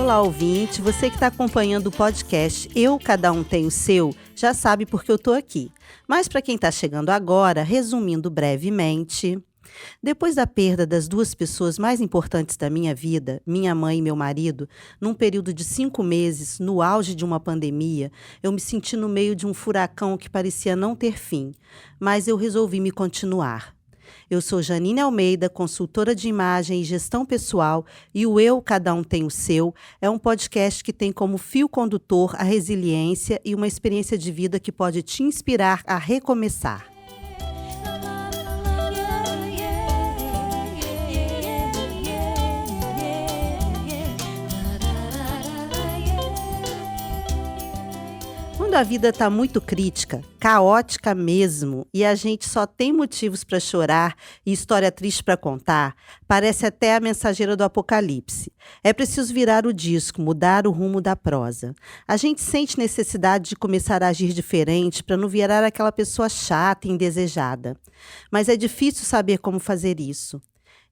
Olá, ouvinte, você que está acompanhando o podcast Eu, Cada Um Tem o Seu, já sabe porque eu estou aqui. Mas para quem está chegando agora, resumindo brevemente, depois da perda das duas pessoas mais importantes da minha vida, minha mãe e meu marido, num período de 5 meses, no auge de uma pandemia, eu me senti no meio de um furacão que parecia não ter fim, mas eu resolvi me continuar. Eu sou Janine Almeida, consultora de imagem e gestão pessoal, e o Eu, Cada Um Tem o Seu é um podcast que tem como fio condutor a resiliência e uma experiência de vida que pode te inspirar a recomeçar. Quando a vida está muito crítica, caótica mesmo, e a gente só tem motivos para chorar e história triste para contar, parece até a mensageira do apocalipse. É preciso virar o disco, mudar o rumo da prosa. A gente sente necessidade de começar a agir diferente para não virar aquela pessoa chata e indesejada. Mas é difícil saber como fazer isso.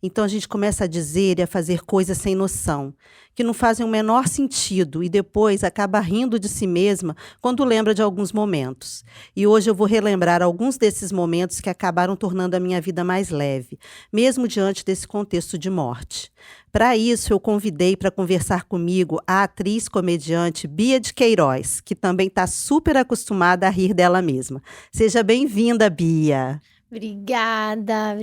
Então a gente começa a dizer e a fazer coisas sem noção, que não fazem o menor sentido e depois acaba rindo de si mesma quando lembra de alguns momentos. E hoje eu vou relembrar alguns desses momentos que acabaram tornando a minha vida mais leve, mesmo diante desse contexto de morte. Para isso, eu convidei para conversar comigo a atriz comediante Bia de Queiroz, que também está super acostumada a rir dela mesma. Seja bem-vinda, Bia! Obrigada.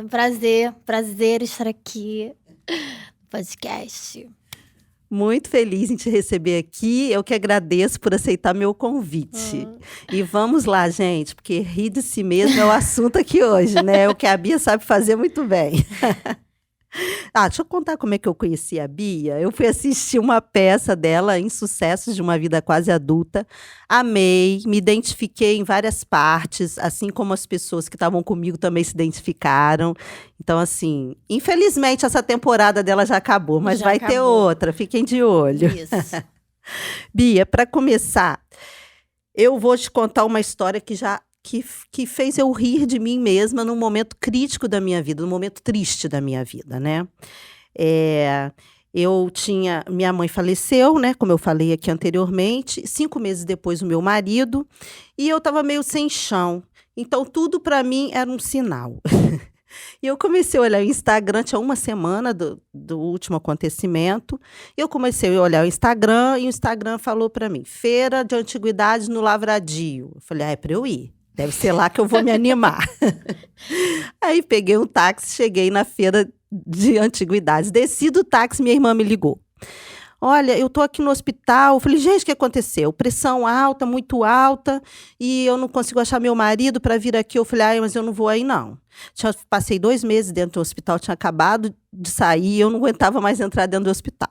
Prazer estar aqui no podcast. Muito feliz em te receber aqui. Eu que agradeço por aceitar meu convite. E vamos lá, gente, porque rir de si mesmo é o assunto aqui hoje, né? É o que a Bia sabe fazer muito bem. Deixa eu contar como é que eu conheci a Bia. Eu fui assistir uma peça dela, Insucessos de uma Vida Quase Adulta. Amei, me identifiquei em várias partes, assim como as pessoas que estavam comigo também se identificaram. Então, assim, infelizmente essa temporada dela já acabou, mas vai ter outra, fiquem de olho. Isso. Bia, para começar, eu vou te contar uma história que fez eu rir de mim mesma num momento crítico da minha vida, num momento triste da minha vida, né? Minha mãe faleceu, né? Como eu falei aqui anteriormente, 5 meses depois o meu marido, e eu estava meio sem chão. Então, tudo para mim era um sinal. E eu comecei a olhar o Instagram, tinha uma semana do último acontecimento, e eu comecei a olhar o Instagram, e o Instagram falou para mim, Feira de Antiguidades no Lavradio. Eu falei, é para eu ir. Deve ser lá que eu vou me animar. Aí peguei um táxi, cheguei na feira de antiguidades. Desci do táxi, minha irmã me ligou. Olha, eu tô aqui no hospital. Eu falei, gente, o que aconteceu? Pressão alta, muito alta, e eu não consigo achar meu marido para vir aqui. Eu falei, mas eu não vou aí, não. Passei 2 meses dentro do hospital, tinha acabado de sair, eu não aguentava mais entrar dentro do hospital.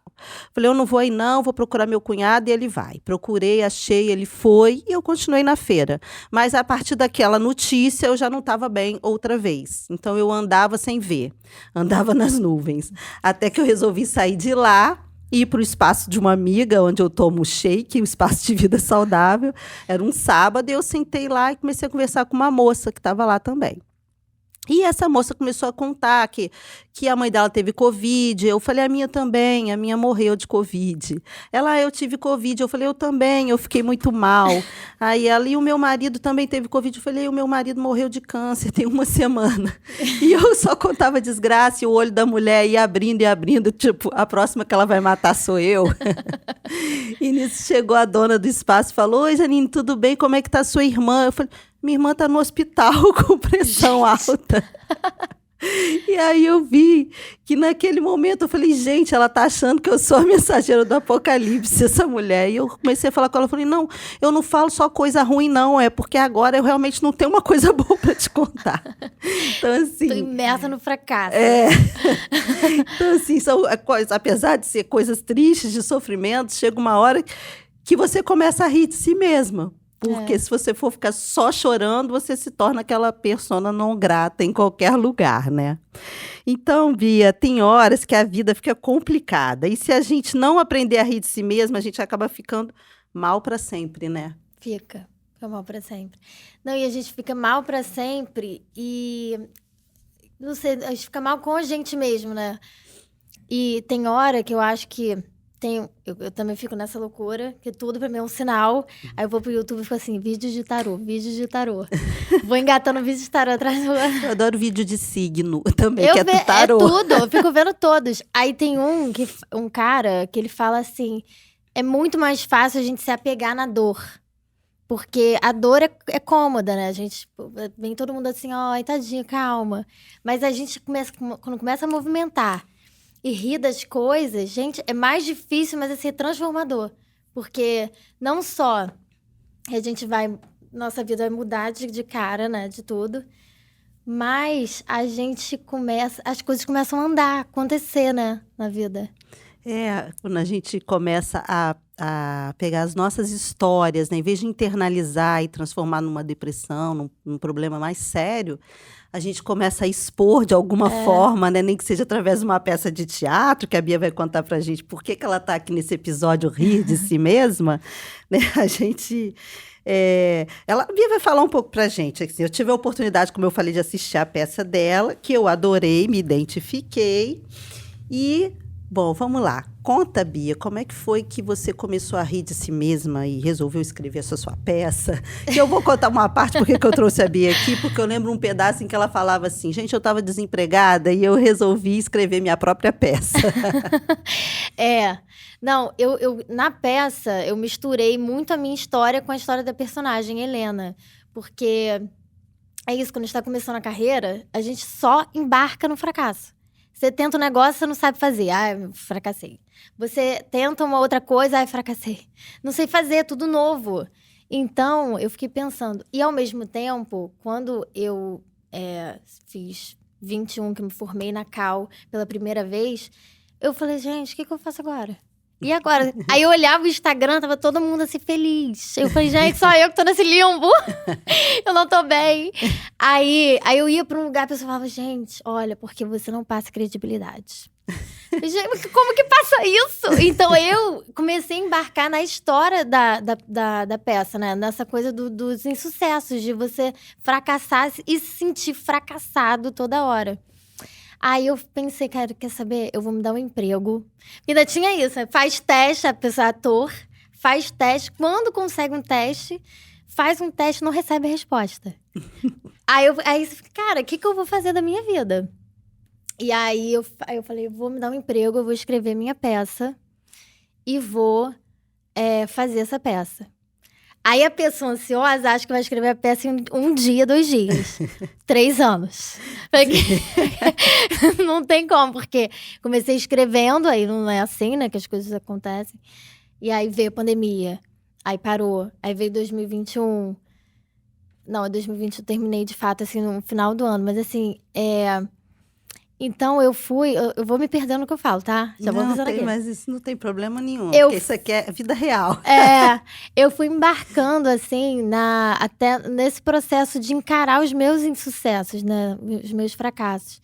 Falei, eu não vou aí, não, vou procurar meu cunhado e ele vai. Procurei, achei, ele foi e eu continuei na feira. Mas a partir daquela notícia, eu já não estava bem outra vez. Então, eu andava sem ver, andava nas nuvens. Até que eu resolvi sair de lá, ir para o espaço de uma amiga, onde eu tomo shake, o espaço de vida saudável. Era um sábado e eu sentei lá e comecei a conversar com uma moça que estava lá também. E essa moça começou a contar que a mãe dela teve Covid. Eu falei, a minha também, a minha morreu de Covid. Ela, eu tive Covid. Eu falei, eu também, eu fiquei muito mal. Aí ela, e o meu marido também teve Covid. Eu falei, o meu marido morreu de câncer, tem 1 semana. E eu só contava desgraça e o olho da mulher ia abrindo e abrindo, tipo, a próxima que ela vai matar sou eu. E nisso chegou a dona do espaço e falou, oi, Janine, tudo bem? Como é que tá a sua irmã? Eu falei, minha irmã está no hospital com pressão alta. E aí eu vi que naquele momento eu falei, gente, ela está achando que eu sou a mensageira do apocalipse, essa mulher. E eu comecei a falar com ela, eu falei, não, eu não falo só coisa ruim, não, é porque agora eu realmente não tenho uma coisa boa para te contar. Então, assim... Tô imersa no fracasso. Então, assim, são coisas, apesar de ser coisas tristes, de sofrimento, chega uma hora que você começa a rir de si mesma. Porque se você for ficar só chorando, você se torna aquela persona não grata em qualquer lugar, né? Então, Bia, tem horas que a vida fica complicada. E se a gente não aprender a rir de si mesma, a gente acaba ficando mal para sempre, né? Fica mal para sempre. Não, e a gente fica mal para sempre e... Não sei, a gente fica mal com a gente mesmo, né? E tem hora que eu acho que eu também fico nessa loucura, que tudo pra mim é um sinal. Aí eu vou pro YouTube e fico assim, vídeos de tarô, vídeos de tarô. Vou engatando vídeos de tarô atrás do outro. Eu adoro vídeo de signo também, Eu que é do tarô. É tudo, eu fico vendo todos. Aí tem um cara que ele fala assim, é muito mais fácil a gente se apegar na dor. Porque a dor é cômoda, né? A gente, tipo, vem todo mundo assim, ó, tadinho, calma. Mas a gente quando começa a movimentar e rir das coisas, gente, é mais difícil, mas assim, é transformador. Porque não só a gente nossa vida vai mudar de cara, né? De tudo. Mas as coisas começam a andar, acontecer, né? Na vida. Quando a gente começa a pegar as nossas histórias, né, em vez de internalizar e transformar numa depressão, num problema mais sério, a gente começa a expor de alguma forma, né, nem que seja através de uma peça de teatro, que a Bia vai contar pra gente por que ela tá aqui nesse episódio Rir de Si Mesma, né, a gente... a Bia vai falar um pouco pra gente. Assim, eu tive a oportunidade, como eu falei, de assistir a peça dela, que eu adorei, me identifiquei. E, bom, vamos lá. Conta, Bia, como é que foi que você começou a rir de si mesma e resolveu escrever essa sua peça? E eu vou contar uma parte porque que eu trouxe a Bia aqui, porque eu lembro um pedaço em que ela falava assim, gente, eu estava desempregada e eu resolvi escrever minha própria peça. Não, eu na peça, eu misturei muito a minha história com a história da personagem, Helena. Porque é isso, quando a gente tá começando a carreira, a gente só embarca no fracasso. Você tenta um negócio, você não sabe fazer. Fracassei. Você tenta uma outra coisa, fracassei. Não sei fazer, tudo novo. Então, eu fiquei pensando. E, ao mesmo tempo, quando eu fiz 21, que me formei na Cal pela primeira vez, eu falei, gente, o que eu faço agora? E agora? Aí eu olhava o Instagram, tava todo mundo assim, feliz. Eu falei, gente, só eu que tô nesse limbo. Eu não tô bem. Aí eu ia pra um lugar, a pessoa falava, gente, olha, porque você não passa credibilidade. Gente, como que passa isso? Então eu comecei a embarcar na história da peça, né? Nessa coisa dos insucessos, de você fracassar e se sentir fracassado toda hora. Aí eu pensei, cara, quer saber? Eu vou me dar um emprego. Ainda tinha isso, né? Faz teste, a pessoa é ator, faz teste. Quando consegue um teste, faz um teste e não recebe a resposta. Aí você fica, cara, o que eu vou fazer da minha vida? E aí eu falei, vou me dar um emprego, eu vou escrever minha peça e vou fazer essa peça. Aí a pessoa ansiosa acha que vai escrever a peça em 1 dia, 2 dias. 3 anos. Não tem como, porque comecei escrevendo, aí não é assim, né, que as coisas acontecem. E aí veio a pandemia, aí parou, aí veio 2021. Não, 2020 eu terminei de fato, assim, no final do ano, mas assim, Então, eu vou me perdendo no que eu falo, tá? Já vou avisando aqui. Mas isso não tem problema nenhum, porque isso aqui é vida real. Eu fui embarcando, assim, até nesse processo de encarar os meus insucessos, né? Os meus fracassos.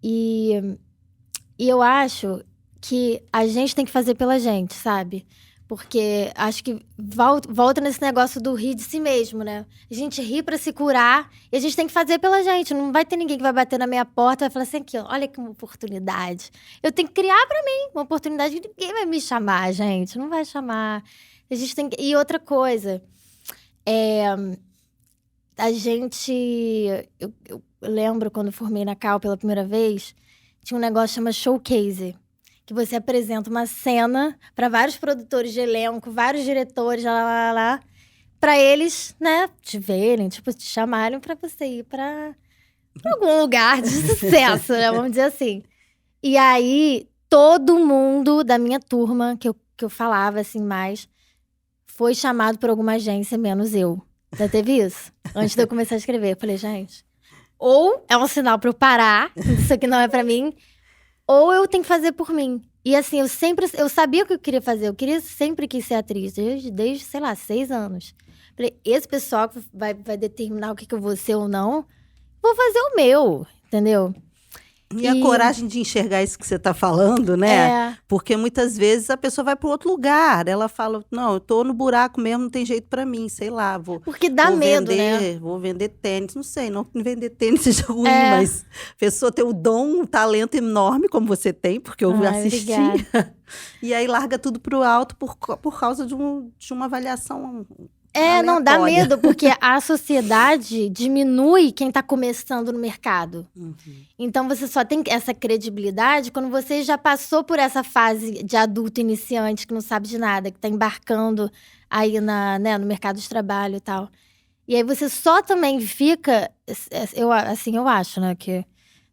E eu acho que a gente tem que fazer pela gente, sabe? Porque acho que volta nesse negócio do rir de si mesmo, né? A gente ri pra se curar e a gente tem que fazer pela gente. Não vai ter ninguém que vai bater na minha porta e vai falar assim, aqui, ó, olha que uma oportunidade. Eu tenho que criar pra mim uma oportunidade que ninguém vai me chamar, gente. Não vai chamar. A gente tem que... E outra coisa, a gente... Eu lembro quando formei na Cal pela primeira vez, tinha um negócio que chama Showcase, que você apresenta uma cena para vários produtores de elenco, vários diretores, para eles, né, te verem, tipo, te chamarem para você ir para algum lugar de sucesso, né, vamos dizer assim. E aí, todo mundo da minha turma, que eu falava assim mais, foi chamado por alguma agência, menos eu. Já teve isso? Antes de eu começar a escrever, eu falei, gente, ou é um sinal para eu parar, isso aqui não é para mim, ou eu tenho que fazer por mim. E assim, eu sabia o que eu queria fazer. Sempre quis ser atriz, desde sei lá, 6 anos. Falei, esse pessoal que vai determinar o que eu vou ser ou não, vou fazer o meu, entendeu? E a coragem de enxergar isso que você está falando, né? É, Porque muitas vezes a pessoa vai para outro lugar. Ela fala, não, eu tô no buraco mesmo, não tem jeito para mim, sei lá, porque dá medo, né? vou vender tênis. Não sei, não que vender tênis seja ruim, É. mas a pessoa tem o dom, um talento enorme, como você tem, porque eu Ai, assisti. obrigada. E aí larga tudo pro alto por causa de uma avaliação Não, dá aleatória. medo, porque a sociedade diminui quem tá começando no mercado. Uhum. Então, você só tem essa credibilidade quando você já passou por essa fase de adulto iniciante, que não sabe de nada, que tá embarcando aí no mercado de trabalho e tal. E aí, você só também fica... eu acho, né, que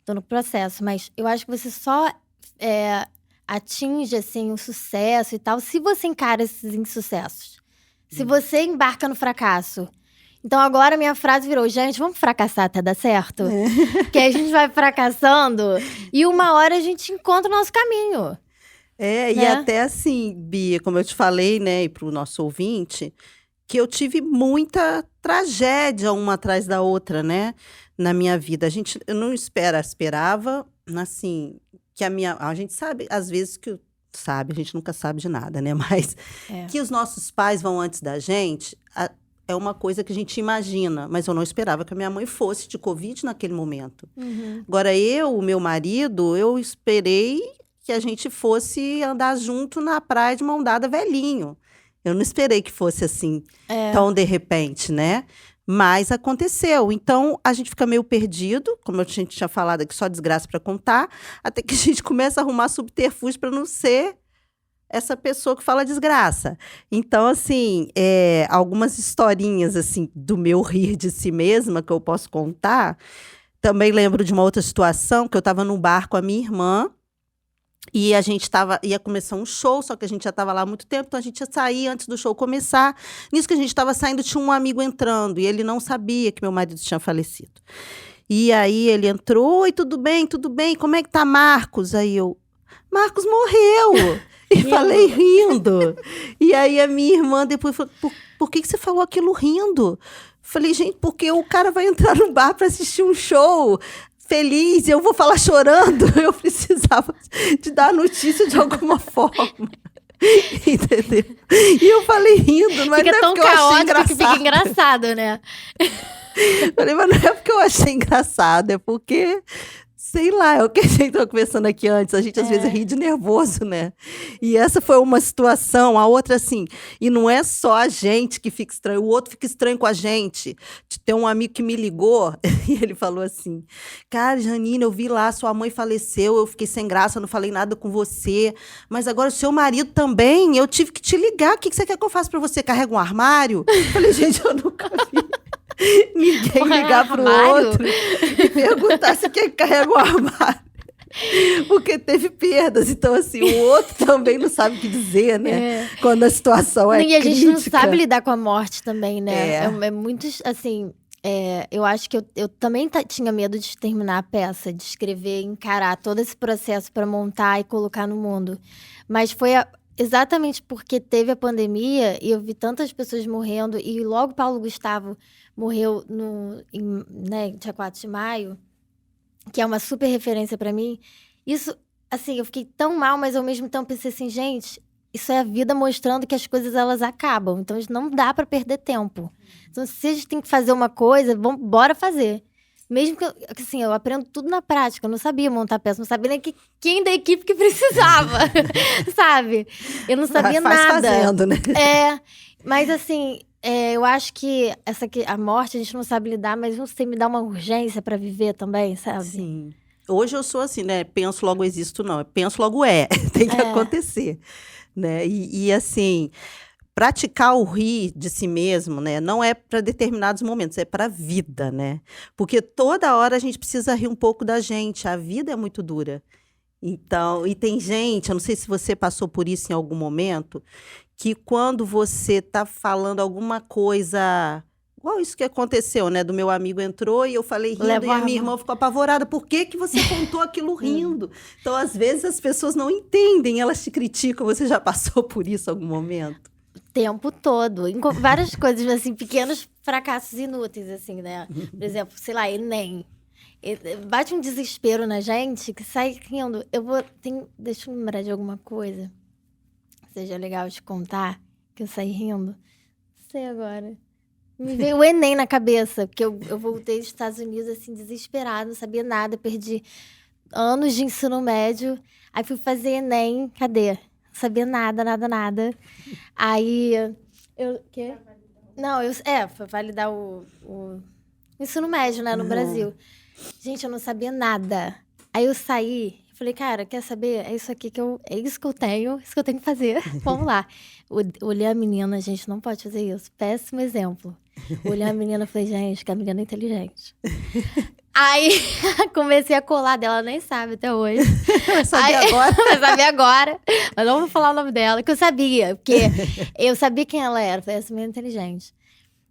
tô no processo, mas eu acho que você só atinge, assim, o sucesso e tal, se você encara esses insucessos. Se você embarca no fracasso. Então, agora minha frase virou, gente, vamos fracassar até dar certo? Que aí a gente vai fracassando e uma hora a gente encontra o nosso caminho. E né? até assim, Bia, como eu te falei, né, e para o nosso ouvinte, que eu tive muita tragédia uma atrás da outra, né, na minha vida. Eu não esperava, assim, que a gente sabe, às vezes, a gente nunca sabe de nada, né, mas que os nossos pais vão antes da gente, é uma coisa que a gente imagina, mas eu não esperava que a minha mãe fosse de Covid naquele momento. Uhum. Agora, o meu marido, eu esperei que a gente fosse andar junto na praia de mão dada velhinho. Eu não esperei que fosse assim, tão de repente, né? Mas aconteceu. Então, a gente fica meio perdido, como a gente tinha falado aqui, só desgraça para contar, até que a gente começa a arrumar subterfúgio para não ser essa pessoa que fala desgraça. Então, assim, algumas historinhas, assim, do meu rir de si mesma, que eu posso contar. Também lembro de uma outra situação, que eu estava num bar com a minha irmã, e a gente ia começar um show, só que a gente já estava lá há muito tempo, então a gente ia sair antes do show começar. Nisso que a gente estava saindo, tinha um amigo entrando, e ele não sabia que meu marido tinha falecido. E aí ele entrou, oi, tudo bem, como é que tá Marcos? Aí eu, Marcos morreu! E falei rindo. E aí a minha irmã depois falou, por que você falou aquilo rindo? Falei, gente, porque o cara vai entrar no bar para assistir um show feliz, e eu vou falar chorando. Eu precisava de dar notícia de alguma forma. Entendeu? E eu falei rindo, mas fica não é tão porque eu achei caótico engraçado. que fica engraçado, né? Falei, mas não é porque eu achei engraçado, é porque, sei lá, é o que a gente estava conversando aqui antes, a gente às vezes ri de nervoso, né? E essa foi uma situação, a outra assim, e não é só a gente que fica estranho, o outro fica estranho com a gente. Tem um amigo que me ligou e ele falou assim, cara, Janine, eu vi lá, sua mãe faleceu, eu fiquei sem graça, não falei nada com você, mas agora o seu marido também, eu tive que te ligar, o que você quer que eu faça pra você? Carrega um armário? Eu falei, gente, eu nunca vi ninguém ligar pro outro e perguntar se quem carrega o armário. Porque teve perdas. Então, assim, o outro também não sabe o que dizer, né? Quando a situação é E a crítica. gente não sabe lidar com a morte também, né? É. É muito, assim... eu acho que eu também tinha medo de terminar a peça, de escrever, encarar todo esse processo para montar e colocar no mundo. Mas foi exatamente porque teve a pandemia e eu vi tantas pessoas morrendo, e logo Paulo Gustavo morreu dia 4 de maio, que é uma super referência para mim. Isso, assim, eu fiquei tão mal, mas ao mesmo tempo pensei assim, gente, isso é a vida mostrando que as coisas, elas acabam. Então, não dá para perder tempo. Então, se a gente tem que fazer uma coisa, bora fazer. Mesmo que, assim, eu aprendo tudo na prática. Eu não sabia montar peça, não sabia nem quem da equipe que precisava, sabe? Eu não sabia nada. Fazendo, né? Mas assim, eu acho que a morte a gente não sabe lidar, mas não sei, me dá uma urgência para viver também, sabe? Sim. Hoje eu sou assim, né? Penso, logo existo, não. Penso, logo tem que acontecer, né? E assim, praticar o rir de si mesmo, né? Não é para determinados momentos, é para a vida, né? Porque toda hora a gente precisa rir um pouco da gente. A vida é muito dura. Então, e tem gente, eu não sei se você passou por isso em algum momento, que quando você tá falando alguma coisa, igual isso que aconteceu, né? Do meu amigo entrou e eu falei rindo, e a minha irmã ficou apavorada. Por que você contou aquilo rindo? Então, às vezes, as pessoas não entendem, elas te criticam. Você já passou por isso em algum momento? O tempo todo. Em várias coisas, assim, pequenos fracassos inúteis, assim, né? Por exemplo, sei lá, Enem. bate um desespero na gente que sai rindo. Deixa eu lembrar de alguma coisa que seja legal de contar, que eu saí rindo. Não sei agora. Me veio o Enem na cabeça, porque eu voltei dos Estados Unidos, assim, desesperada, não sabia nada, perdi anos de ensino médio. Aí fui fazer Enem, cadê? Não sabia nada. Aí, quê? Não, foi validar o ensino médio, né, no Brasil. Gente, eu não sabia nada. Aí eu saí, falei, cara, quer saber? É isso aqui é isso que eu tenho que fazer. Vamos lá. Olhei a menina, gente, não pode fazer isso. Péssimo exemplo. Olhei a menina e falei, gente, que a menina é inteligente. Aí, comecei a colar dela, nem sabe até hoje. Vai saber agora. Vai saber agora. Mas não vou falar o nome dela, que eu sabia. Porque eu sabia quem ela era. Falei, essa menina é inteligente.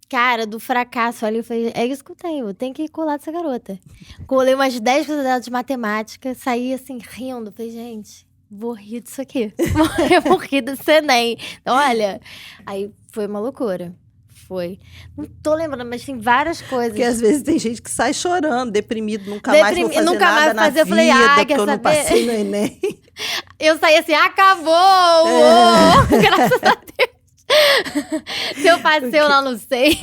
Cara, do fracasso, olha, eu falei, é isso que eu tenho que colar dessa garota. Colei umas 10 coisas dela de matemática, saí assim, rindo. Falei, gente, vou rir disso aqui. Vou rir desse Enem. Então, olha, aí foi uma loucura. Foi. Não tô lembrando, mas tem várias coisas. Porque às vezes tem gente que sai chorando, deprimido, nunca mais vou fazer nunca nada mais na vida, eu falei, porque eu não passei no Enem. Eu saí assim, acabou! Graças a Deus. Se eu passei, eu não sei.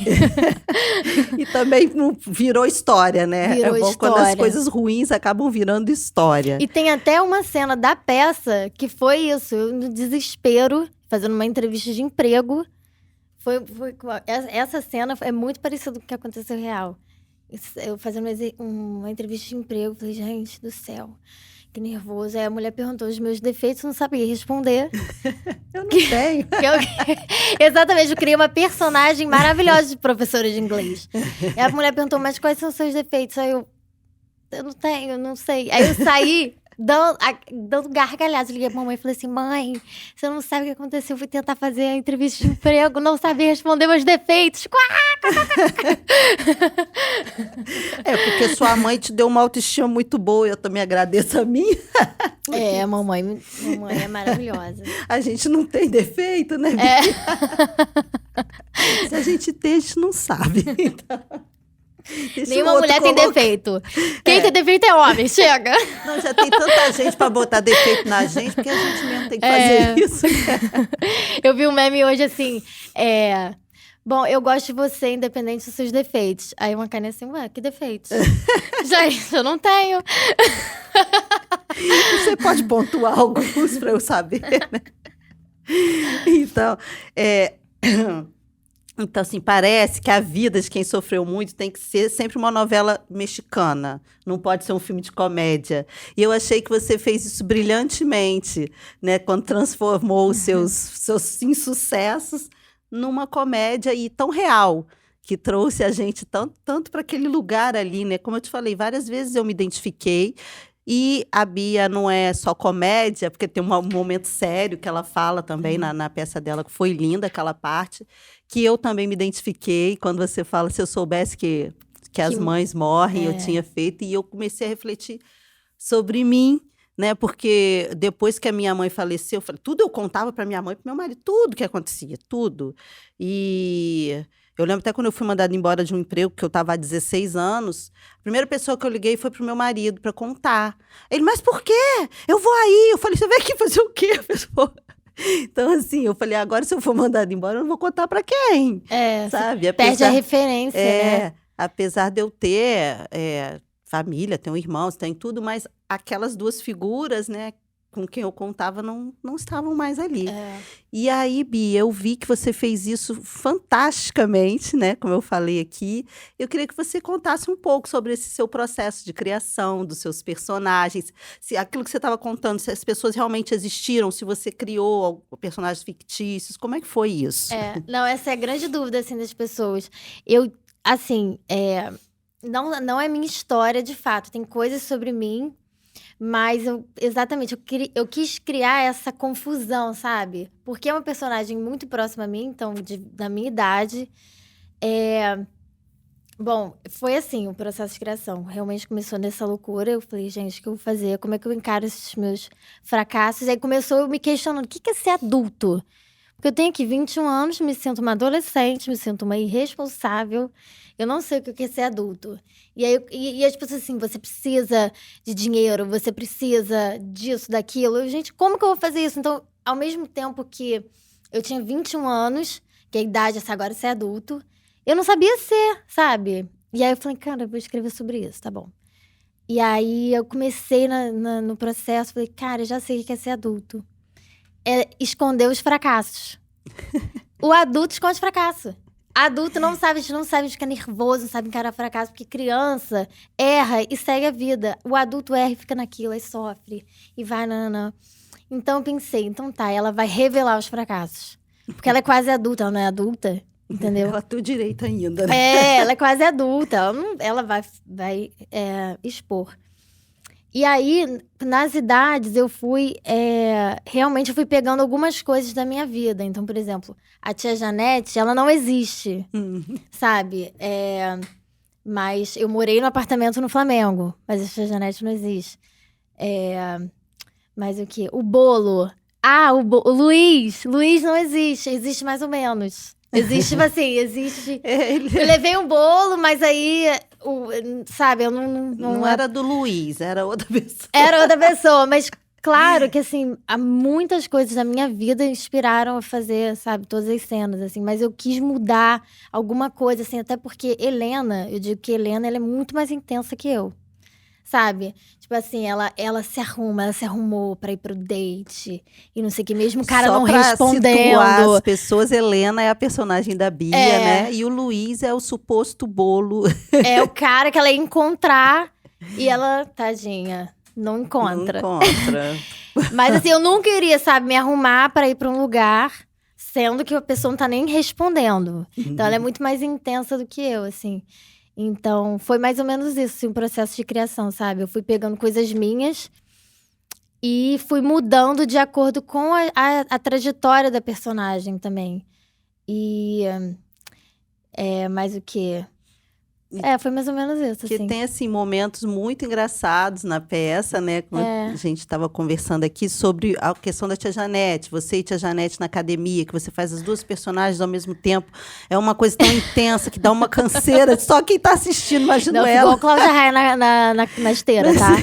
E também virou história, né? Virou bom história. Quando as coisas ruins acabam virando história. E tem até uma cena da peça que foi isso. Eu, no desespero, fazendo uma entrevista de emprego. Essa cena é muito parecida com o que aconteceu real. Eu fazendo uma entrevista de emprego, falei, gente do céu, que nervoso. Aí a mulher perguntou os meus defeitos, não sabia responder. Eu não tenho. Exatamente, eu criei uma personagem maravilhosa de professora de inglês. E a mulher perguntou, mas quais são os seus defeitos? Aí eu não tenho, não sei. Aí eu saí dando gargalhadas. Liguei pra mamãe e falei assim, mãe, você não sabe o que aconteceu. Eu fui tentar fazer a entrevista de emprego, não sabia responder meus defeitos. Porque sua mãe te deu uma autoestima muito boa. Eu também agradeço a minha. Mamãe é maravilhosa. A gente não tem defeito, né? Se a gente tem, a gente não sabe. Então... Nenhuma mulher tem defeito. Quem tem defeito é homem, chega. Não, já tem tanta gente pra botar defeito na gente, porque a gente mesmo tem que fazer isso. Eu vi um meme hoje assim, bom, eu gosto de você independente dos seus defeitos. Aí uma carinha assim, ué, que defeitos? Gente, eu não tenho. Você pode pontuar alguns pra eu saber, né? Então, assim, parece que a vida de quem sofreu muito tem que ser sempre uma novela mexicana. Não pode ser um filme de comédia. E eu achei que você fez isso brilhantemente, né? Quando transformou os seus insucessos numa comédia e tão real, que trouxe a gente tanto para aquele lugar ali, né? Como eu te falei, várias vezes eu me identifiquei. E a Bia não é só comédia, porque tem um momento sério que ela fala também na peça dela, que foi linda aquela parte, que eu também me identifiquei quando você fala, se eu soubesse que as mães morrem, eu tinha feito, e eu comecei a refletir sobre mim, né? Porque depois que a minha mãe faleceu, tudo eu contava para minha mãe e para meu marido, tudo que acontecia, tudo. E... eu lembro até quando eu fui mandada embora de um emprego, que eu estava há 16 anos, a primeira pessoa que eu liguei foi pro meu marido para contar. Ele, mas por quê? Eu vou aí. Eu falei, você vai aqui fazer o quê? Então, assim, eu falei, agora se eu for mandada embora, eu não vou contar para quem? Sabe? Perde a referência, né? Apesar de eu ter família, tenho irmãos, tenho tudo, mas aquelas duas figuras, né? Com quem eu contava não estavam mais ali. E aí, Bia, eu vi que você fez isso fantasticamente, né? Como eu falei aqui. Eu queria que você contasse um pouco sobre esse seu processo de criação, dos seus personagens. Se aquilo que você estava contando, se as pessoas realmente existiram, se você criou personagens fictícios, como é que foi isso? Não, essa é a grande dúvida, assim, das pessoas. Eu, assim, não é minha história, de fato. Tem coisas sobre mim. Mas, eu quis criar essa confusão, sabe? Porque é uma personagem muito próxima a mim, então, da minha idade. Bom, foi assim o processo de criação. Realmente começou nessa loucura. Eu falei, gente, o que eu vou fazer? Como é que eu encaro esses meus fracassos? Aí começou eu me questionando, o que é ser adulto? Porque eu tenho aqui 21 anos, me sinto uma adolescente, me sinto uma irresponsável. Eu não sei o que é ser adulto. E aí, e as pessoas assim, você precisa de dinheiro, você precisa disso, daquilo. Gente, como que eu vou fazer isso? Então, ao mesmo tempo que eu tinha 21 anos, que a idade é agora ser adulto, eu não sabia ser, sabe? E aí eu falei, cara, eu vou escrever sobre isso, tá bom. E aí eu comecei no processo, falei, cara, eu já sei o que é ser adulto. É esconder os fracassos. O adulto esconde fracasso. Adulto não sabe, a gente não sabe ficar nervoso, não sabe encarar fracasso, porque criança erra e segue a vida. O adulto erra e fica naquilo, aí sofre, e vai, não. Então eu pensei, então tá, ela vai revelar os fracassos. Porque ela é quase adulta, ela não é adulta, entendeu? Ela tem o direito ainda, né? Ela é quase adulta, ela vai expor. E aí, nas idades, eu fui... realmente, eu fui pegando algumas coisas da minha vida. Então, por exemplo, a tia Janete, ela não existe, sabe? Mas eu morei no apartamento no Flamengo, mas a tia Janete não existe. Mas o quê? O bolo. O Luiz. Luiz não existe. Existe mais ou menos. Existe, tipo assim, existe... Eu levei um bolo, mas aí, sabe, eu não era do Luiz, era outra pessoa. Era outra pessoa, mas claro que, assim, há muitas coisas da minha vida inspiraram a fazer, sabe, todas as cenas, assim. Mas eu quis mudar alguma coisa, assim, até porque Helena, eu digo que Helena, ela é muito mais intensa que eu. Sabe? Tipo assim, ela se arrumou pra ir pro date. E não sei o que, mesmo o cara Só não pra respondendo. situar as pessoas, Helena é a personagem da Bia, né? E o Luiz é o suposto bolo. É o cara que ela ia encontrar e ela, tadinha, não encontra. Não encontra. Mas assim, eu nunca iria, sabe, me arrumar pra ir pra um lugar, sendo que a pessoa não tá nem respondendo. Então ela é muito mais intensa do que eu, assim. Então, foi mais ou menos isso, assim, um processo de criação, sabe? Eu fui pegando coisas minhas e fui mudando de acordo com a trajetória da personagem também. E... mais o quê? Foi mais ou menos isso, Que assim. tem, assim, momentos muito engraçados na peça, né? Quando a gente estava conversando aqui sobre a questão da tia Janete. Você e tia Janete na academia, que você faz as duas personagens ao mesmo tempo. É uma coisa tão intensa que dá uma canseira. Só quem tá assistindo, imagina ela. Igual Cláudia Raia na esteira, tá?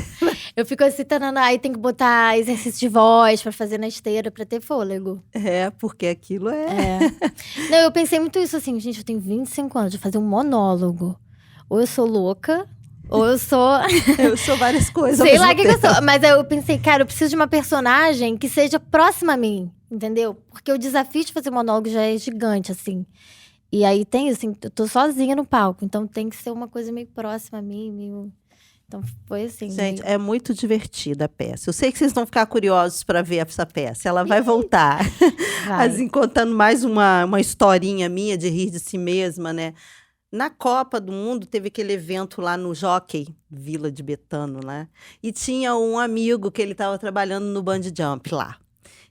Eu fico assim, aí tem que botar exercício de voz pra fazer na esteira, pra ter fôlego. Porque aquilo Não, eu pensei muito isso, assim, gente, eu tenho 25 anos, de fazer um monólogo. Ou eu sou louca, ou eu sou... Eu sou várias coisas. Sei lá o que eu sou. Mas eu pensei, cara, eu preciso de uma personagem que seja próxima a mim, entendeu? Porque o desafio de fazer monólogo já é gigante, assim. E aí tem, assim, eu tô sozinha no palco, então tem que ser uma coisa meio próxima a mim, meio... Então foi assim. Gente, é muito divertida a peça. Eu sei que vocês vão ficar curiosos para ver essa peça. Ela vai voltar. Assim, contando mais uma historinha minha de rir de si mesma, né? Na Copa do Mundo, teve aquele evento lá no Jockey, Vila de Betano, né? E tinha um amigo que ele estava trabalhando no bungee jump lá.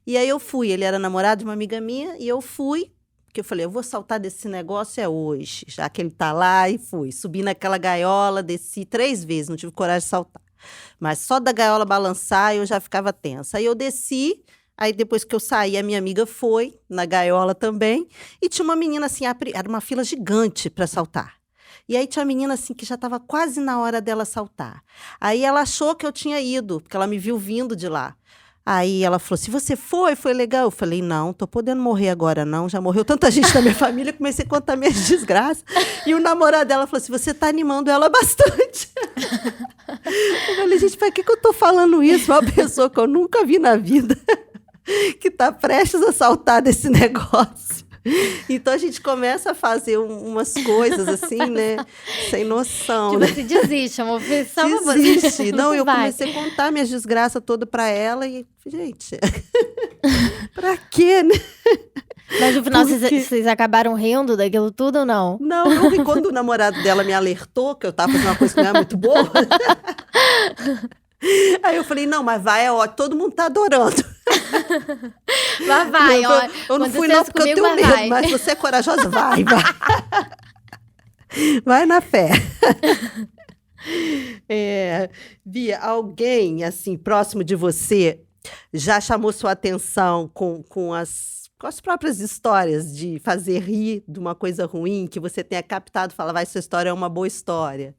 E aí eu fui, ele era namorado de uma amiga minha, e eu fui, porque eu falei, eu vou saltar desse negócio hoje, já que ele tá lá, e fui. Subi naquela gaiola, desci 3 vezes, não tive coragem de saltar. Mas só da gaiola balançar, eu já ficava tensa. Aí eu desci. Aí, depois que eu saí, a minha amiga foi na gaiola também. E tinha uma menina, assim, era uma fila gigante para saltar. E aí, tinha uma menina, assim, que já estava quase na hora dela saltar. Aí, ela achou que eu tinha ido, porque ela me viu vindo de lá. Aí, ela falou, se você foi legal. Eu falei, não, tô podendo morrer agora, não. Já morreu tanta gente da minha família, comecei a contar minhas desgraças. E o namorado dela falou assim, você tá animando ela bastante. Eu falei, gente, pra que eu tô falando isso? Uma pessoa que eu nunca vi na vida. Que tá prestes a saltar desse negócio. Então a gente começa a fazer umas coisas assim, né? Sem noção. Tipo, né? se desiste, amor. Desiste. Não, eu comecei a contar minhas desgraças todas pra ela e, gente, pra quê, né? Mas no final vocês acabaram rindo daquilo tudo ou não? Não, eu ri quando o namorado dela me alertou que eu tava fazendo uma coisa que não era muito boa. Aí eu falei, não, mas vai, ó, todo mundo tá adorando. Mas vai, ó. Eu não fui não porque eu tenho medo, mas você é corajosa, vai. Vai na fé. Bia, alguém, assim, próximo de você, já chamou sua atenção com as com as próprias histórias de fazer rir de uma coisa ruim, que você tenha captado e fala, vai, sua história é uma boa história?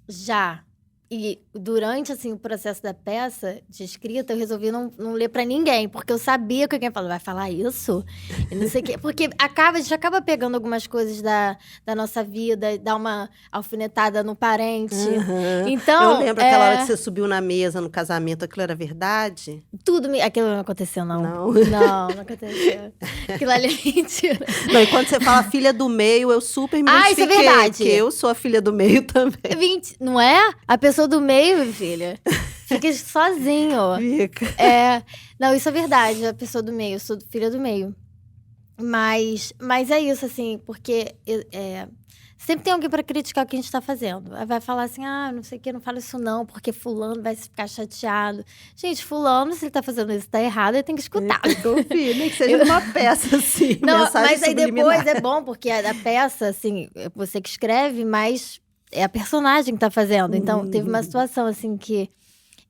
Já. E durante, assim, o processo da peça de escrita, eu resolvi não ler pra ninguém, porque eu sabia que alguém falou, vai falar isso? E não sei o quê. Porque a gente acaba pegando algumas coisas da nossa vida, dá uma alfinetada no parente. Uhum. Então, Eu lembro aquela hora que você subiu na mesa no casamento, aquilo era verdade? aquilo não aconteceu, não. Não. Não aconteceu. Aquilo ali é mentira. Não, e quando você fala filha do meio, eu super me Ah, isso é identifiquei, verdade. porque eu sou a filha do meio também. Não é? A pessoa do meio, minha filha, fica sozinho. Fica. Não, isso é verdade, a pessoa do meio, eu sou filha do meio. Mas é isso, assim, porque sempre tem alguém pra criticar o que a gente tá fazendo. Aí vai falar assim, não sei o que, não fala isso não, porque fulano vai ficar chateado. Gente, fulano, se ele tá fazendo isso, tá errado, ele tem que escutar. Confia, nem que seja uma peça, assim, Não, mensagem mas aí subliminar. depois é bom, porque a peça, assim, é você que escreve, mas é a personagem que tá fazendo. Então, teve uma situação, assim, que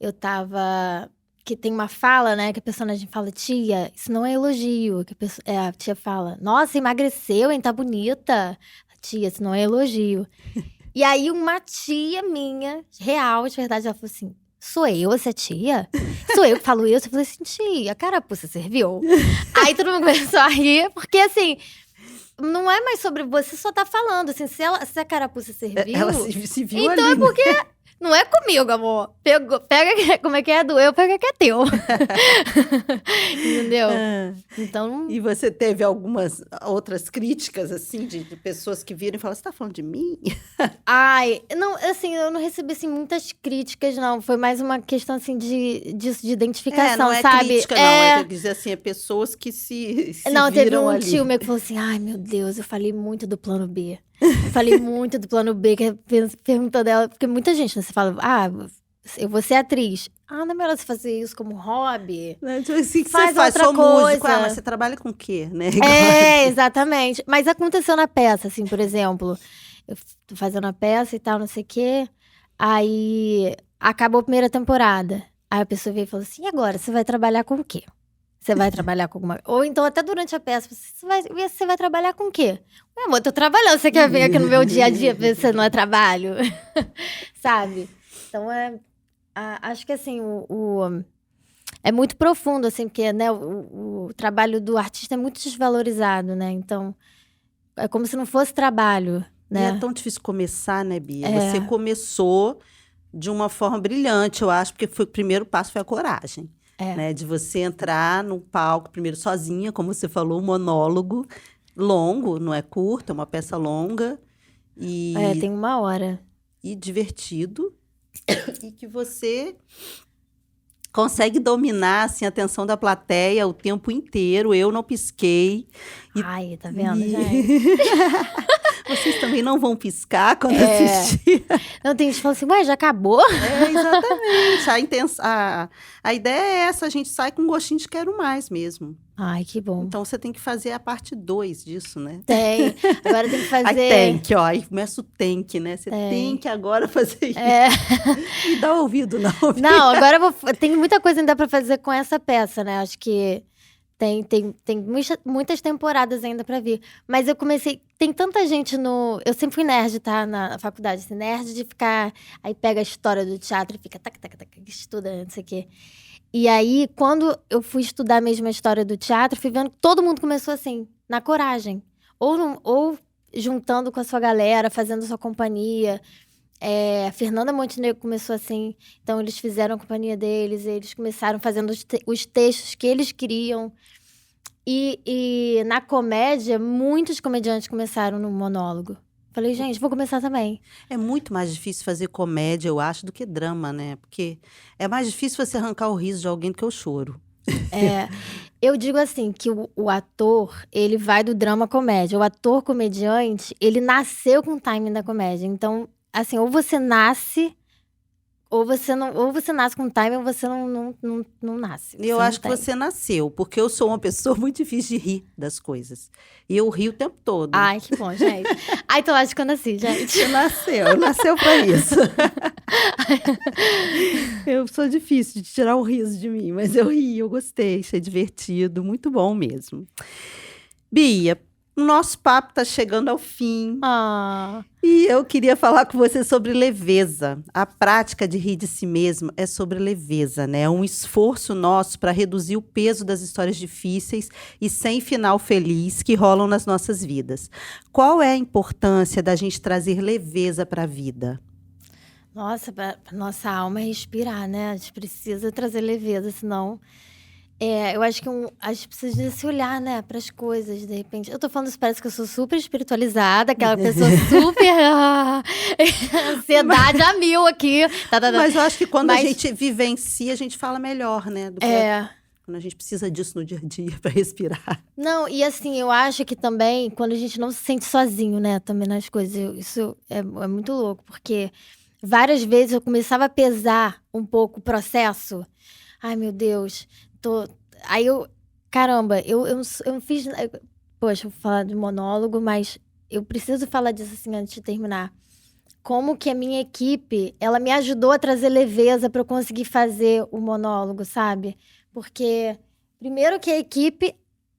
eu tava... Que tem uma fala, né? Que a personagem fala, tia, isso não é elogio. Que a tia fala, nossa, emagreceu, hein? Tá bonita. Tia, isso não é elogio. E aí, uma tia minha, real, de verdade, ela falou assim, sou eu essa tia? Sou eu que falo isso? Eu falei assim, tia, a carapuça serviu. Aí todo mundo começou a rir, porque assim... Não é mais sobre você, só tá falando, assim, se a carapuça serviu... Ela se viu então ali, é porque... Não é comigo, amor. Pega, como é que é? Do eu, pega que é teu. Entendeu? Então... E você teve algumas outras críticas, assim, de pessoas que viram e falaram, você tá falando de mim? Ai, não, assim, eu não recebi, assim, muitas críticas, não. Foi mais uma questão, assim, de identificação, não é sabe? crítica, não. É dizer assim, é pessoas que se Não, teve viram um ali. tio meu que falou assim, ai, meu Deus, eu falei muito do plano B. Eu falei muito do plano B, que é perguntando ela, porque muita gente, né, você fala, eu vou ser atriz. Não é melhor você fazer isso como hobby? Então, assim, que Faz você faz? outra Sou músico. coisa. Mas você trabalha com o quê, né? Exatamente. Mas aconteceu na peça, assim, por exemplo. Eu tô fazendo a peça e tal, não sei o quê. Aí, acabou a primeira temporada. Aí a pessoa veio e falou assim, e agora, você vai trabalhar com o quê? Você vai trabalhar com alguma... Ou então, até durante a peça, você vai trabalhar com o quê? Meu amor, eu tô trabalhando. Você quer vir aqui no meu dia a dia ver se não é trabalho? Sabe? Então, acho que, assim, é muito profundo, assim, porque, né, o trabalho do artista é muito desvalorizado, né? Então, é como se não fosse trabalho, né? E é tão difícil começar, né, Bia? Você começou de uma forma brilhante, eu acho, porque o primeiro passo foi a coragem. Né, de você entrar no palco, primeiro sozinha, como você falou, um monólogo longo, não é curto, é uma peça longa. Tem 1 hora. E divertido. E que você consegue dominar, assim, a atenção da plateia o tempo inteiro. Eu não pisquei. Ai, tá vendo, gente? Vocês também não vão piscar quando assistir. Não, tem gente que fala assim, ué, já acabou? Exatamente. A ideia é essa, a gente sai com um gostinho de quero mais mesmo. Ai, que bom. Então, você tem que fazer a parte 2 disso, né? Tem. Agora tem que fazer... Aí tem que, aí começa o tem que, né? Você tem que agora fazer isso. E dá ouvido, não. Não, agora tem muita coisa ainda pra fazer com essa peça, né? Acho que tem muitas temporadas ainda pra vir. Mas eu comecei... Tem tanta gente no... Eu sempre fui nerd, tá? Na faculdade. Assim, nerd de ficar... Aí pega a história do teatro e fica... Estuda, não sei o quê. E aí, quando eu fui estudar mesmo a história do teatro, fui vendo que todo mundo começou assim, na coragem. Ou juntando com a sua galera, fazendo a sua companhia. A Fernanda Montenegro começou assim. Então, eles fizeram a companhia deles. Eles começaram fazendo os textos que eles queriam. E na comédia, muitos comediantes começaram no monólogo. Falei, gente, vou começar também. É muito mais difícil fazer comédia, eu acho, do que drama, né? Porque é mais difícil você arrancar o riso de alguém do que o choro. Eu digo assim, que o ator, ele vai do drama à comédia. O ator comediante, ele nasceu com o timing da comédia. Então, assim, ou você nasce... Ou você nasce com timing, ou você não nasce. Eu acho que você nasceu, porque eu sou uma pessoa muito difícil de rir das coisas. E eu rio o tempo todo. Ai, que bom, gente. Então acho que eu nasci, gente. Nasceu pra isso. Eu sou difícil de tirar o riso de mim, mas eu ri, eu gostei, achei divertido, muito bom mesmo. Bia, o nosso papo está chegando ao fim Ah, e eu queria falar com você sobre leveza. A prática de rir de si mesmo é sobre leveza, né? É um esforço nosso para reduzir o peso das histórias difíceis e sem final feliz que rolam nas nossas vidas. Qual é a importância da gente trazer leveza para a vida? nossa, pra nossa alma respirar, né? A gente precisa trazer leveza, senão. Eu acho que a gente precisa se olhar, né, para as coisas, de repente. Eu tô falando isso, parece que eu sou super espiritualizada, aquela pessoa super. Ansiedade a mil aqui. Tá, tá, tá. Mas eu acho que quando a Mas- gente vivencia, a gente fala melhor, né? Do que É. quando a gente precisa disso no dia a dia para respirar. Não, e assim, eu acho que também, quando a gente não se sente sozinho, né, também nas coisas, isso é muito louco, porque várias vezes eu começava a pesar um pouco o processo. Ai, meu Deus, Aí caramba, eu não fiz. Poxa, eu vou falar de monólogo, mas eu preciso falar disso assim antes de terminar. Como que a minha equipe, ela me ajudou a trazer leveza para eu conseguir fazer o monólogo, sabe? Porque, primeiro que a equipe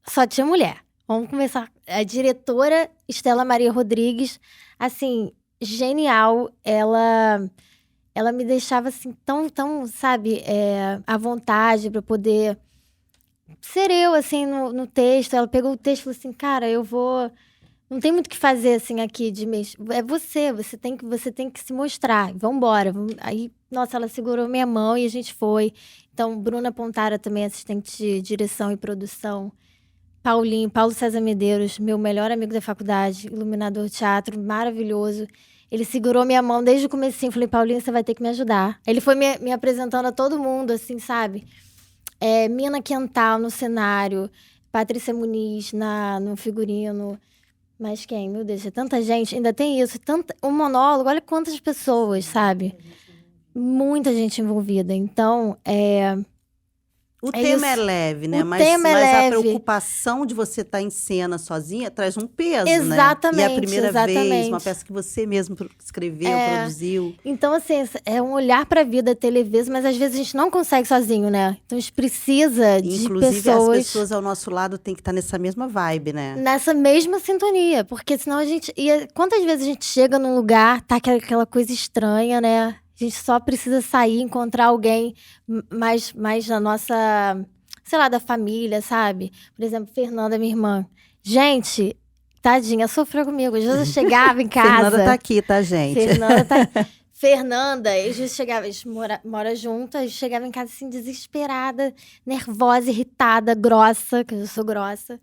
só tinha mulher. Vamos começar. A diretora Estela Maria Rodrigues, assim, genial. Ela me deixava, assim, tão, sabe, à vontade para poder ser eu, assim, no texto. Ela pegou o texto e falou assim, cara, eu vou... Não tem muito o que fazer, assim, aqui de mês. É você tem que se mostrar. Vambora. Aí, nossa, ela segurou minha mão e a gente foi. Então, Bruna Pontara também, assistente de direção e produção. Paulo César Medeiros, meu melhor amigo da faculdade, iluminador de teatro, maravilhoso. Ele segurou minha mão desde o comecinho. Falei, Paulinho, você vai ter que me ajudar. Ele foi me apresentando a todo mundo, assim, sabe? Mina Quental no cenário, Patrícia Muniz no figurino. Mas quem? Meu Deus, é tanta gente. Ainda tem isso. Um monólogo, olha quantas pessoas, sabe? Muita gente envolvida. Então, O É tema é isso. leve, né? O Mas, tema é mas a leve. preocupação de você estar em cena sozinha traz um peso, né? E a Exatamente, primeira vez, uma exatamente. peça que você mesmo escreveu, É. produziu. Então, assim, é um olhar pra vida, ter leveza, mas às vezes a gente não consegue sozinho, né? Então a gente precisa de Inclusive, as pessoas pessoas ao nosso lado têm que estar nessa mesma vibe, né? nessa mesma sintonia. Porque senão a gente. Quantas vezes a gente chega num lugar, tá aquela coisa estranha, né? A gente só precisa sair, encontrar alguém mais da nossa, sei lá, da família, sabe? Por exemplo, Fernanda, minha irmã. Gente, tadinha, sofreu comigo. Às vezes eu chegava em casa. Fernanda tá aqui, tá, gente? Fernanda tá. Fernanda, a gente chegava, a gente mora junto, a gente chegava em casa assim, desesperada, nervosa, irritada, grossa, que eu sou grossa.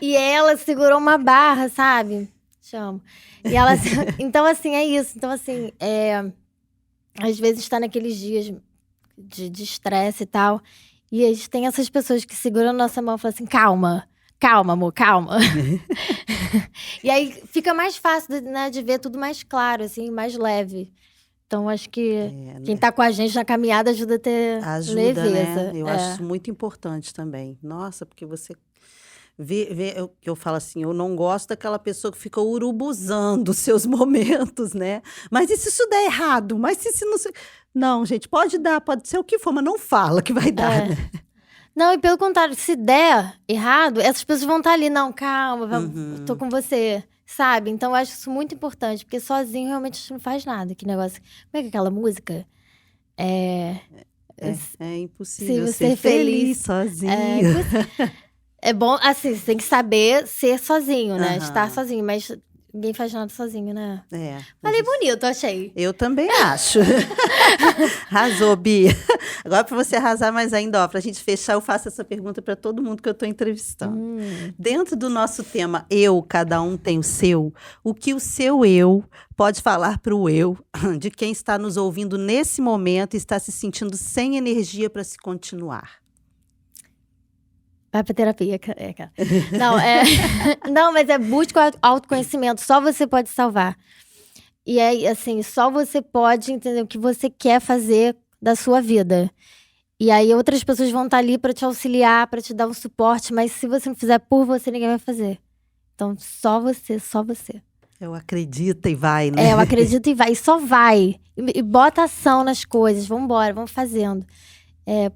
E ela segurou uma barra, sabe? Chamo. E ela. Então, assim, é isso. Então, assim, às vezes está naqueles dias de estresse e tal. E a gente tem essas pessoas que seguram a nossa mão e falam assim: calma. Calma, amor, calma. E aí fica mais fácil, né, de ver tudo mais claro, assim, mais leve. Então, acho que quem tá com a gente na caminhada ajuda a ter Ajuda, leveza. né? Eu acho isso muito importante também. Nossa, porque você que eu falo assim, eu não gosto daquela pessoa que fica urubuzando os seus momentos, né? Mas e se isso der errado? Mas se isso não... Não, gente, pode dar, pode ser o que for, mas não fala que vai dar, né? Não, e pelo contrário, se der errado, essas pessoas vão estar ali. Não, calma, tô com você, sabe? Então, eu acho isso muito importante, porque sozinho realmente a gente não faz nada. Que negócio... Como é que é aquela música? É impossível Se você ser é feliz, feliz sozinho. É bom, assim, você tem que saber ser sozinho, né? Aham. Estar sozinho, mas ninguém faz nada sozinho, né? É, Falei bonito, achei. eu também acho. Arrasou, Bia. Agora, para você arrasar mais ainda, ó, para a gente fechar, eu faço essa pergunta para todo mundo que eu estou entrevistando. Dentro do nosso tema Eu, cada um tem o seu, o que o seu eu pode falar para o eu de quem está nos ouvindo nesse momento e está se sentindo sem energia para se continuar? Vai pra terapia, cara. Não, não, mas busca o autoconhecimento. Só você pode salvar. E é assim, só você pode entender o que você quer fazer da sua vida. E aí outras pessoas vão estar ali pra te auxiliar, pra te dar um suporte, mas se você não fizer por você, ninguém vai fazer. Então, só você, só você. Eu acredito e vai, né? Eu acredito e vai. E só vai. E bota ação nas coisas. Vambora, vamos fazendo.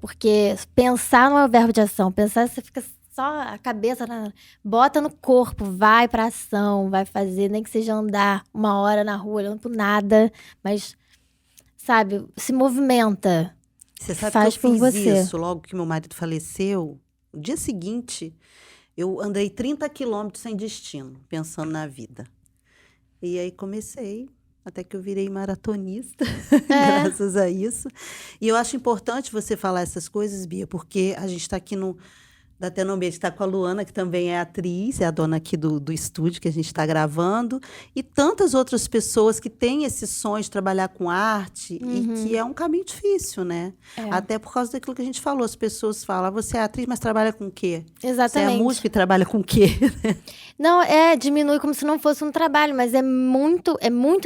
Porque pensar não é o verbo de ação. Pensar, você fica só a cabeça... Bota no corpo, vai pra ação, vai fazer. Nem que seja andar 1 hora na rua, olhando pro nada. Mas, sabe, se movimenta. Você sabe Faz que eu por fiz você. isso logo que meu marido faleceu. No dia seguinte, eu andei 30 quilômetros sem destino, pensando na vida. E aí comecei, até que eu virei maratonista, graças a isso. E eu acho importante você falar essas coisas, Bia, porque a gente está aqui no... Dá até no ambiente, está com a Luana, que também é atriz, é a dona aqui do estúdio que a gente está gravando, e tantas outras pessoas que têm esse sonho de trabalhar com arte, e que é um caminho difícil, né? Até por causa daquilo que a gente falou, as pessoas falam, você é atriz, mas trabalha com o quê? Exatamente. Você é música e trabalha com o quê? Não, diminui como se não fosse um trabalho, mas é muito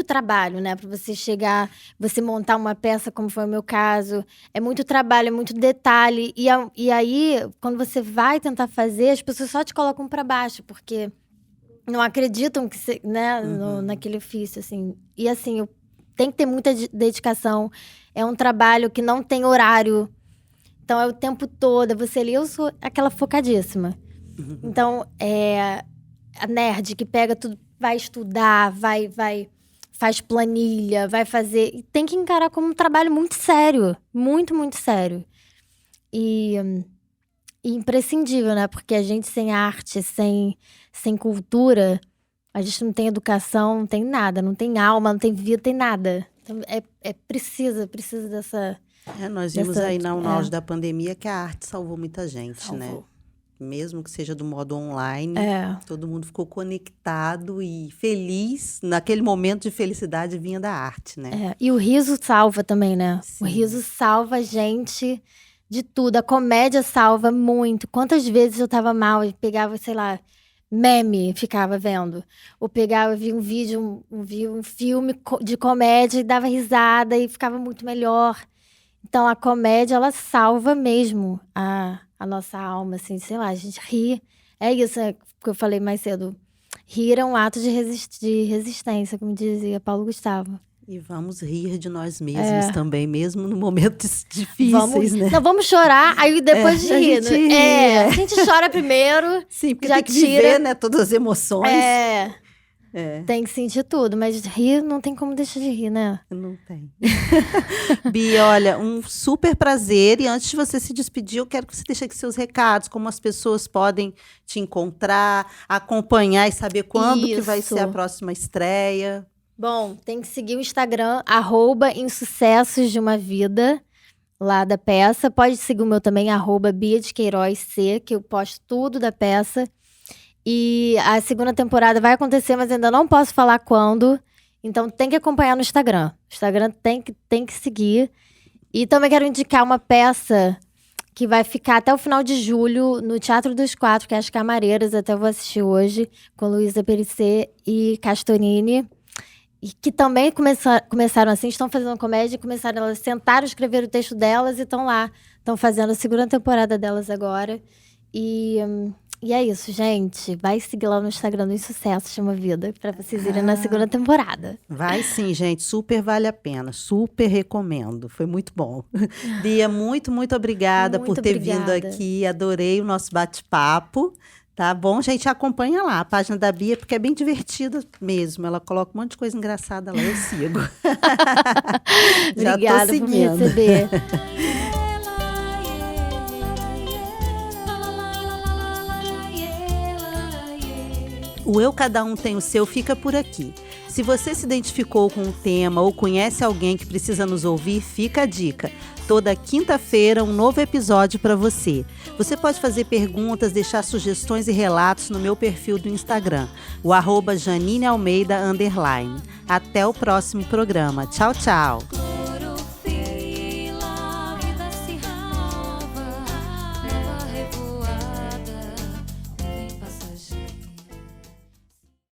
trabalho, né? Pra você chegar, você montar uma peça, como foi o meu caso. É muito trabalho, é muito detalhe. E aí, quando você vai tentar fazer, as pessoas só te colocam pra baixo, porque não acreditam que você, né, naquele ofício, assim. E assim, tem que ter muita dedicação. É um trabalho que não tem horário. Então, é o tempo todo. É você ali, eu sou aquela focadíssima. Então, a nerd que pega tudo, vai estudar, faz planilha, vai fazer... E tem que encarar como um trabalho muito sério. Muito, muito sério. E imprescindível, né? Porque a gente sem arte, sem cultura, a gente não tem educação, não tem nada. Não tem alma, não tem vida, tem nada. Então, precisa dessa... Nós vimos aí no auge da pandemia que a arte salvou muita gente, né? Mesmo que seja do modo online, todo mundo ficou conectado e feliz. Naquele momento de felicidade vinha da arte, né? E o riso salva também, né? Sim. O riso salva a gente de tudo. A comédia salva muito. Quantas vezes eu tava mal e pegava, sei lá, meme, ficava vendo. Ou pegava, via um vídeo, via um filme de comédia e dava risada e ficava muito melhor. Então, a comédia, ela salva mesmo a nossa alma, assim, sei lá, a gente ri. É isso que eu falei mais cedo. Rir é um ato de resistência, como dizia Paulo Gustavo. E vamos rir de nós mesmos também, mesmo no momentos difíceis, né? Não, vamos chorar, aí depois de rir. A gente chora primeiro. Sim, porque já tem que viver, né, todas as emoções. Tem que sentir tudo, mas rir não tem como deixar de rir, né? Não tem. Bia, olha, um super prazer. E antes de você se despedir, eu quero que você deixe aqui seus recados, como as pessoas podem te encontrar, acompanhar e saber quando que vai ser a próxima estreia. Bom, tem que seguir o Instagram, @insucessosdeumavida, lá da peça. Pode seguir o meu também, @BiaDeQueiroz_C, que eu posto tudo da peça. E a segunda temporada vai acontecer, mas ainda não posso falar quando. Então tem que acompanhar no Instagram. O Instagram tem que seguir. E também quero indicar uma peça que vai ficar até o final de julho no Teatro dos Quatro, que é As Camareiras. Até vou assistir hoje, com Luísa Perissé e Castorini. E que também começaram assim, estão fazendo comédia, elas sentaram, escreveram o texto delas e estão lá. Estão fazendo a segunda temporada delas agora. E é isso, gente. Vai seguir lá no Instagram do Insucesso, chama Vida, pra vocês irem na segunda temporada. Vai sim, gente. Super vale a pena. Super recomendo. Foi muito bom. Bia, muito, muito obrigada por ter vindo aqui. Adorei o nosso bate-papo. Tá bom, gente? Acompanha lá a página da Bia, porque é bem divertida mesmo. Ela coloca um monte de coisa engraçada lá. Eu sigo. Já obrigada tô seguindo. Por me receber. O Eu Cada Um Tem o Seu fica por aqui. Se você se identificou com o tema ou conhece alguém que precisa nos ouvir, fica a dica. Toda quinta-feira, um novo episódio para você. Você pode fazer perguntas, deixar sugestões e relatos no meu perfil do Instagram, o @JanineAlmeida_. Até o próximo programa. Tchau, tchau.